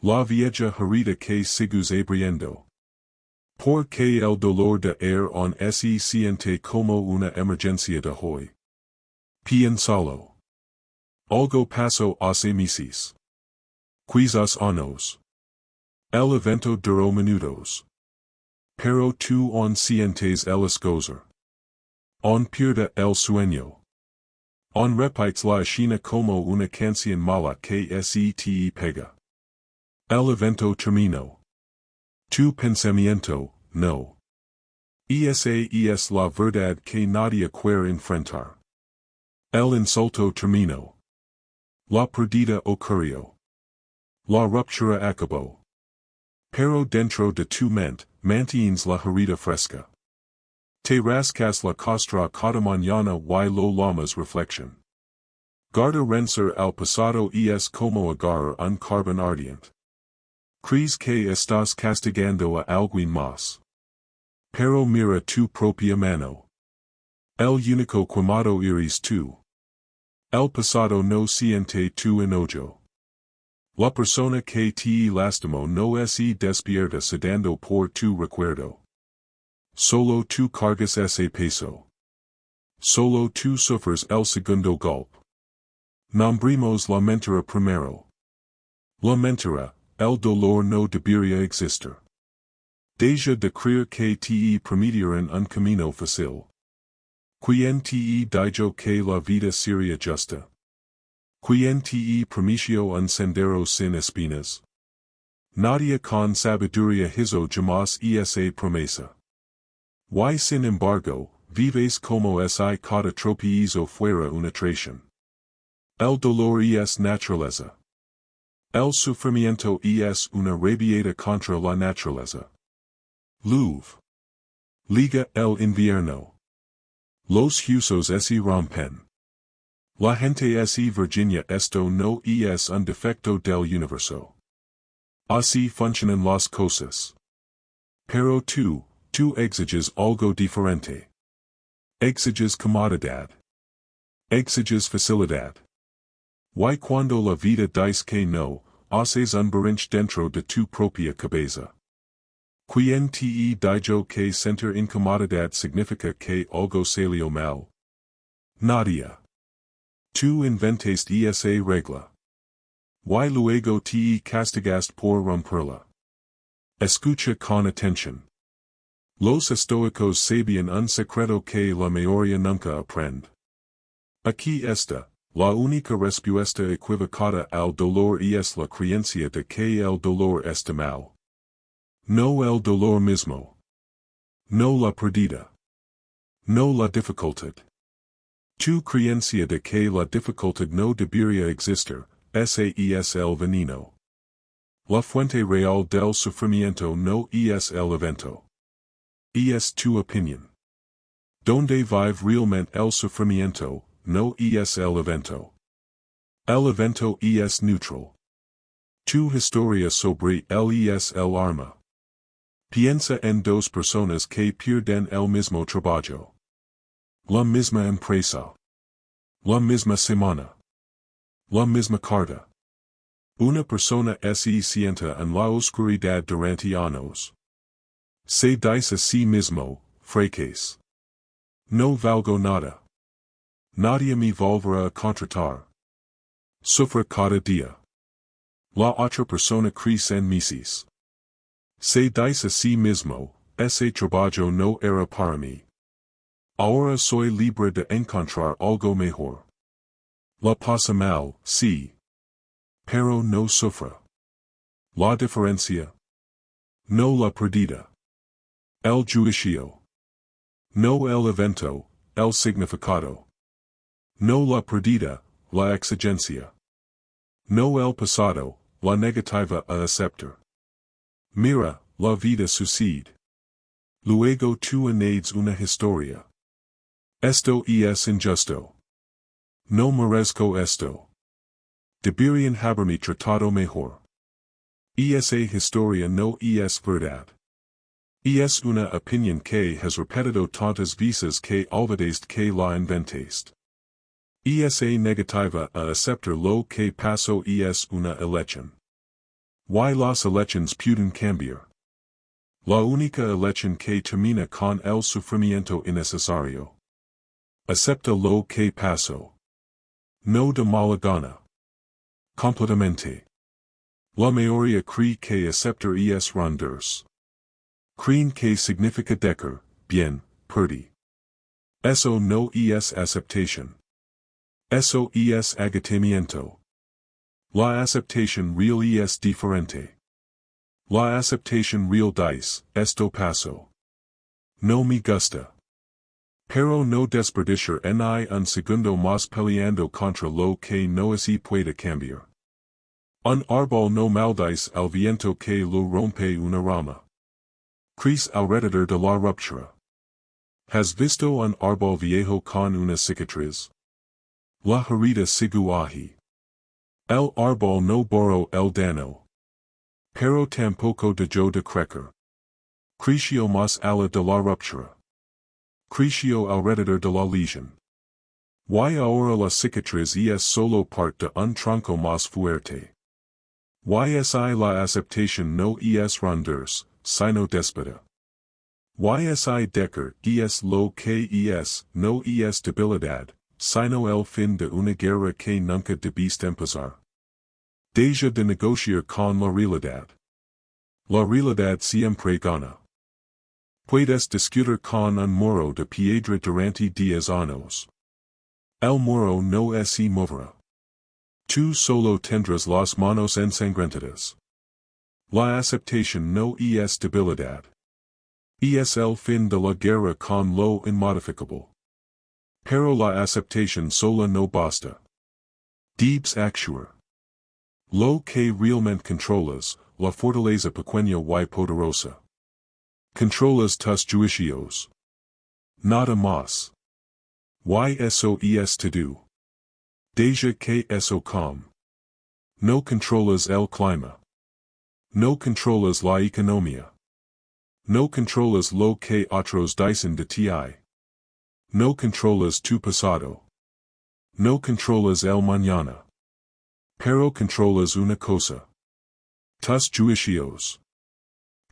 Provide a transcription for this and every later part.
La vieja herida que sigues abriendo. Por que el dolor de air on se siente como una emergencia de hoy. Piénsalo. Algo pasó hace meses. Quizás años. El evento duró minutos. Pero tú on sientes el escozor. On pierde el sueño. On repites la escena como una canción mala que se te pega. El evento terminó. Tu pensamiento, no. Esa es la verdad que nadie quiere enfrentar. El insulto terminó. La pérdida ocurrió. La ruptura acabó. Pero dentro de tu mente, mantienes la herida fresca. Te rascas la costra cada mañana y lo llamas reflexión. Guarda renser al pasado es como agarrar un carbón ardiente. Crees que estás castigando a alguien más. Pero mira tu propia mano. El único quemado eres tú. El pasado no siente tu enojo. La persona que te lastimó no se despierta sudando por tu recuerdo. Solo tú cargas ese peso. Solo tú sufres el segundo golpe. Nombremos la mentira primero. La mentira, el dolor no debería existir. Deja de creer que te permitieran un camino fácil. Quien te dijo que la vida sería justa. Quien te permitió un sendero sin espinas. Nadie con sabiduría hizo jamás esa promesa. Y sin embargo, vives como si cada tropiezo fuera una traición. El dolor es naturaleza. El sufrimiento es una rabieta contra la naturaleza. Louvre. Liga el invierno. Los huesos se rompen. La gente se Virginia esto no es un defecto del universo. Así funcionan las cosas. Pero tú exiges algo diferente. Exiges comodidad. Exiges facilidad. Y cuando la vida dice que no, haces un berrinche dentro de tu propia cabeza. Quien te dijo que sentir incomodidad significa que algo salió mal? Nadie. Tú inventaste esa regla. Y luego te castigaste por romperla. Escucha con atención. Los estoicos sabían un secreto que la mayoría nunca aprende. Aquí está, la única respuesta equivocada al dolor es la creencia de que el dolor está mal. No el dolor mismo. No la pérdida. No la dificultad. Tu creencia de que la dificultad no debería existir, ese es el veneno. La fuente real del sufrimiento no es el evento. Es tu opinión. Donde vive realmente el sufrimiento, no es el evento. El evento es neutral. Tu historia sobre él es el arma. Piensa en dos personas que pierden el mismo trabajo. La misma empresa. La misma semana. La misma carta. Una persona se sienta en la oscuridad durante años. Se dice a sí mismo, fracas. No valgo nada. Nadie me volverá a contratar. Sufre cada día. La otra persona crece en meses. Se dice a sí mismo, ese trabajo no era para mí. Ahora soy libre de encontrar algo mejor. La pasa mal, sí. Pero no sufre. La diferencia. No la pérdida. El juicio. No el evento, el significado. No la pérdida, la exigencia. No el pasado, la negativa a aceptar. Mira, la vida sucede. Luego tú añades una historia. Esto es injusto. No merezco esto. Deberían haberme tratado mejor. Esa historia no es verdad. Es una opinión que has repetido tantas veces que olvidaste que la inventaste. Esa negativa a aceptar lo que pasó es una elección. Why las elecciones pueden cambiar? La única elección que termina con el sufrimiento innecesario. Acepta lo que pasó. No de mala gana. Completamente. La mayoría cree que aceptar es rendirse. Creen que significa dejar, bien, perdí. Eso no es aceptación. Eso es agotamiento. La aceptación real es diferente. La aceptación real dice, esto pasó. No me gusta. Pero no desperdiciar ni un segundo más peleando contra lo que no se puede cambiar. Un árbol no maldice al viento que lo rompe una rama. Crece alrededor de la ruptura. ¿Has visto un árbol viejo con una cicatriz? La herida sigue allí. El árbol no borró el daño. Pero tampoco dejó de crecer. Creció más allá de la ruptura. Creció alrededor de la lesión. Y ahora la cicatriz es solo parte de un tronco más fuerte. YSI la aceptación no es rendirse, sino despedida. YSI dejar es lo que es, no es debilidad, sino el fin de una guerra que nunca debiste empezar. Deja de negociar con la realidad. La realidad siempre gana. Puedes discutir con un muro de piedra durante 10 años. El muro no se moverá. Tú solo tendrás las manos ensangrentadas. La aceptación no es debilidad. Es el fin de la guerra con lo inmodificable. Pero la aceptación sola no basta. Debes actuar. Lo que realmente controlas, la fortaleza pequeña y poderosa. Controlas tus juicios. Nada más. Y eso es todo. Deja que eso come. No controlas el clima. No controlas la economía. No controlas lo que otros dicen de ti. No controlas tu pasado. No controlas el mañana. Pero controlas una cosa. Tus juicios.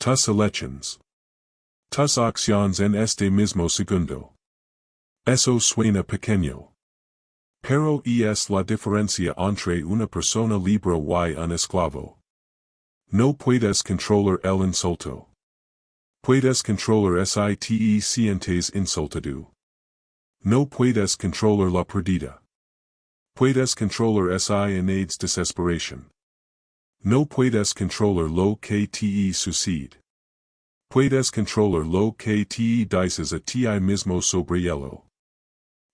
Tus elecciones. Tus acciones en este mismo segundo. Eso suena pequeño. Pero es la diferencia entre una persona libre y un esclavo. No puedes controlar el insulto. Puedes controlar si sientes insultado. No puedes controlar la pérdida. Puedes controlar si enades desesperación. No puedes controlar lo que te sucede. Puedes controlar lo que te dices a ti mismo sobre ello.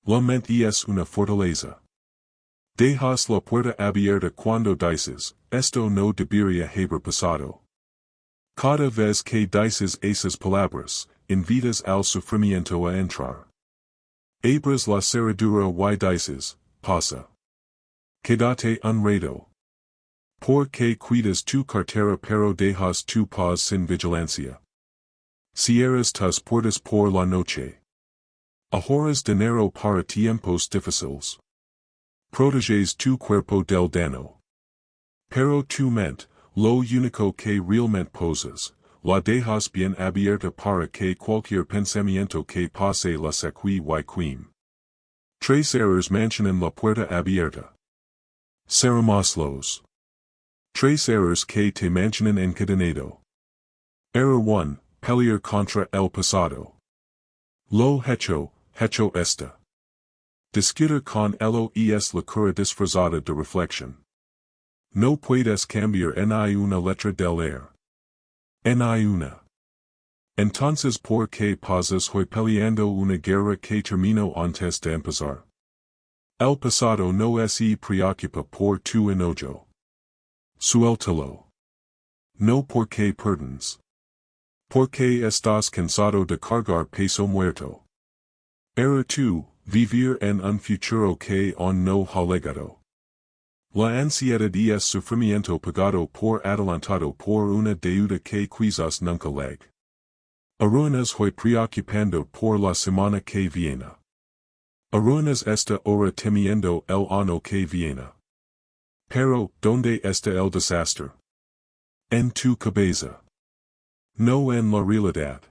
La mente es una fortaleza. Dejas la puerta abierta cuando dices, esto no debería haber pasado. Cada vez que dices esas palabras, invitas al sufrimiento a entrar. Abres la cerradura y dices, pasa. Quédate enredado. Porque cuidas tu cartera pero dejas tu paz sin vigilancia. Cierras tus puertas por la noche. Ahorras dinero para tiempos difíciles. Proteges tu cuerpo del daño. Pero tu mente, lo único que realmente posas, la dejas bien abierta para que cualquier pensamiento que pase la seque y quim. Tres errores mantienen la puerta abierta. Cerramos. Tres errores que te mantienen encadenado. Error 1, pelear contra el pasado. Lo hecho está. Discutir con ello es la cura disfrazada de reflexión. No puedes cambiar ni una letra del air. Ni una. Entonces ¿por qué pasas hoy peleando una guerra que terminó antes de empezar? El pasado no se preocupa por tu enojo. Suéltalo. No porque perdes. Porque estás cansado de cargar peso muerto. Error 2, vivir en un futuro que aún no ha llegado. La ansiedad es sufrimiento pagado por adelantado por una deuda que quizás nunca leg. Arruinas hoy preocupando por la semana que viene. Arruinas esta hora temiendo el año que viene. Pero, ¿dónde está el desastre? En tu cabeza. No en la realidad.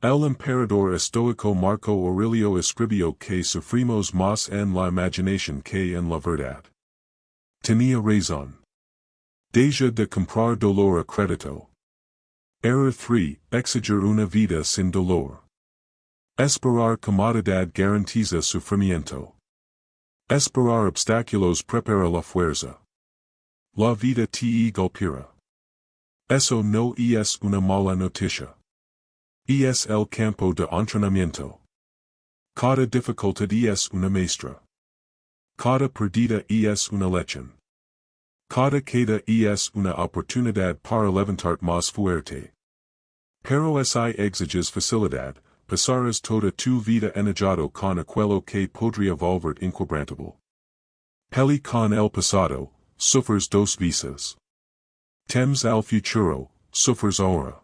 El emperador estoico Marco Aurelio escribió que sufrimos más en la imaginación que en la verdad. Tenía razón. Deja de comprar dolor a crédito. Error 3. Exigir una vida sin dolor. Esperar comodidad garantiza sufrimiento. Esperar obstáculos prepara la fuerza. La vida te golpeará. Eso no es una mala noticia. Es el campo de entrenamiento. Cada dificultad es una maestra. Cada perdida es una lección. Cada queda es una oportunidad para levantar más fuerte. Pero si exiges facilidad, pasarás toda tu vida enojado con aquello que podría volver inquebrantable. Peli con el pasado, sufres dos veces. Tems al futuro, sufres ahora.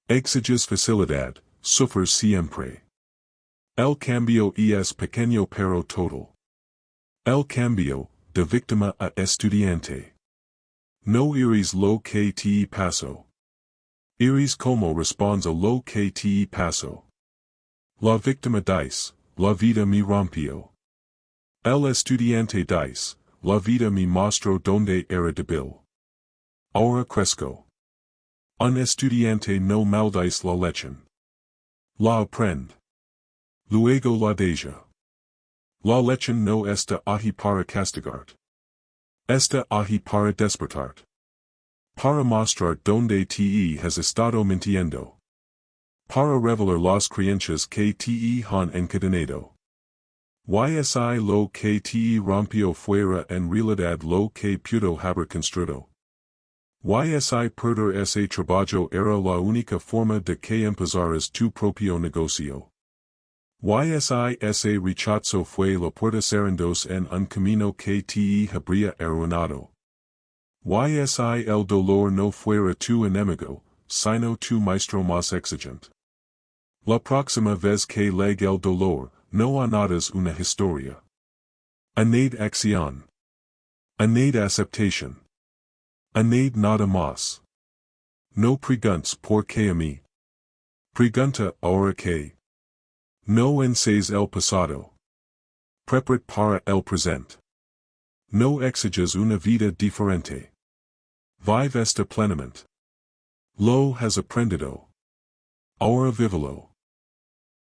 Exiges facilidad, sufres siempre. El cambio es pequeño pero total. El cambio, de víctima a estudiante. No iris lo que te pasó. Iris como responds a lo que te pasó. La víctima dice, la vida me rompió. El estudiante dice, la vida me mostró donde era débil. Ahora crezco. Un estudiante no maldice la lección. La aprende. Luego la deja. La lección no está ahí para castigarte. Está ahí para despertarte. Para mostrar donde te has estado mintiendo. Para revelar las creencias que te han encadenado. Ysi lo que te rompió fuera en realidad lo que pudo haber construido. Ysi perder ese trabajo era la única forma de que empezaras tu propio negocio. Ysi ese rechazo fue la puerta cerrándose en un camino que te habría arruinado. Ysi el dolor no fuera tu enemigo, sino tu maestro más exigente. La próxima vez que llegue el dolor, no añadas una historia. Añade acción. Añade aceptación. Añade nada más. No preguntes por qué a mí. Pregunta ahora qué. No ensays el pasado. Prepárate para el presente. No exiges una vida diferente. Vive esta plenamente. Lo has aprendido. Ahora vívelo.